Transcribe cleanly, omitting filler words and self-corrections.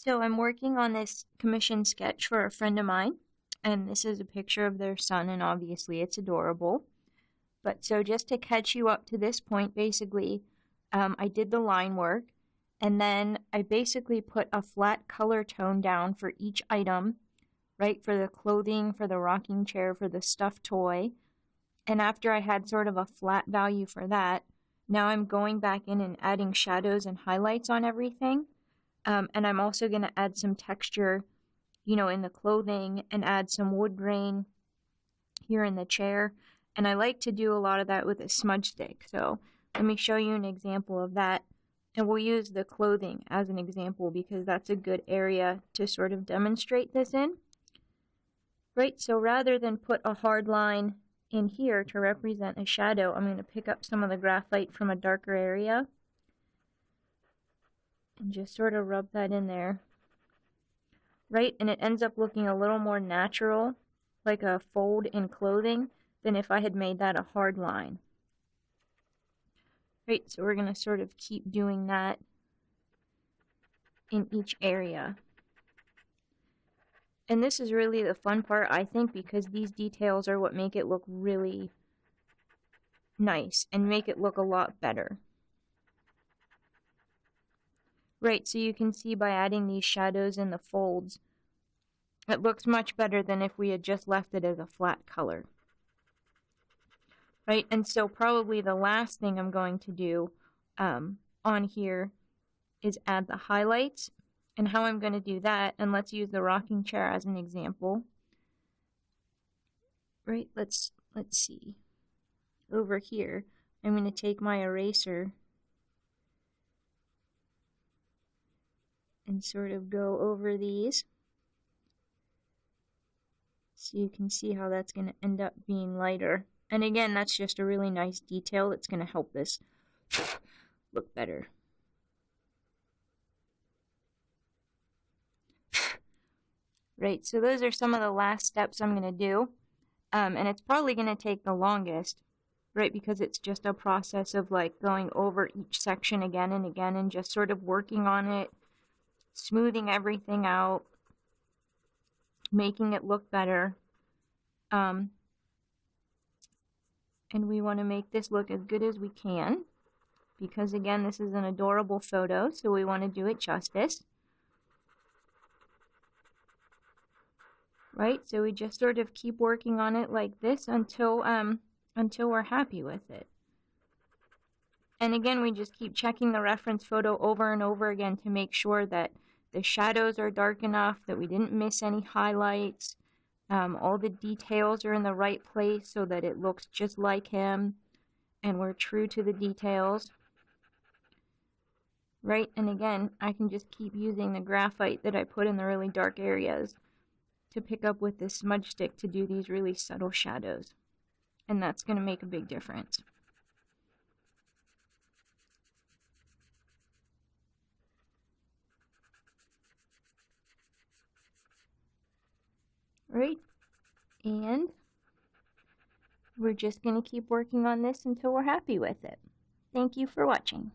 So I'm working on this commission sketch for a friend of mine, and this is a picture of their son, and obviously it's adorable. But so just to catch you up to this point, basically, I did the line work, and then I basically put a flat color tone down for each item, right, for the clothing, for the rocking chair, for the stuffed toy. And after I had sort of a flat value for that, now I'm going back in and adding shadows and highlights on everything. And I'm also going to add some texture, in the clothing and add some wood grain here in the chair. And I like to do a lot of that with a smudge stick. So let me show you an example of that. And we'll use the clothing as an example because that's a good area to sort of demonstrate this in. Right, so rather than put a hard line in here to represent a shadow, I'm going to pick up some of the graphite from a darker area and just sort of rub that in there. Right, and it ends up looking a little more natural, like a fold in clothing, than if I had made that a hard line. Right, so we're going to sort of keep doing that in each area. And this is really the fun part, I think, because these details are what make it look really nice and make it look a lot better. Right, so you can see by adding these shadows in the folds, it looks much better than if we had just left it as a flat color. Right, and so probably the last thing I'm going to do on here is add the highlights. And how I'm going to do that, and let's use the rocking chair as an example. Right, let's see. Over here, I'm going to take my eraser and sort of go over these. So you can see how that's going to end up being lighter. And again, that's just a really nice detail that's going to help this look better. Right, so those are some of the last steps I'm going to do, and it's probably going to take the longest, right, because it's just a process of like going over each section again and again and just sort of working on it, smoothing everything out, making it look better, and we want to make this look as good as we can, because again, this is an adorable photo, so we want to do it justice. Right, so we just sort of keep working on it like this until we're happy with it. And again, we just keep checking the reference photo over and over again to make sure that the shadows are dark enough, that we didn't miss any highlights, all the details are in the right place so that it looks just like him, and we're true to the details. Right, and again, I can just keep using the graphite that I put in the really dark areas to pick up with this smudge stick to do these really subtle shadows. And that's going to make a big difference. Right? And we're just going to keep working on this until we're happy with it. Thank you for watching.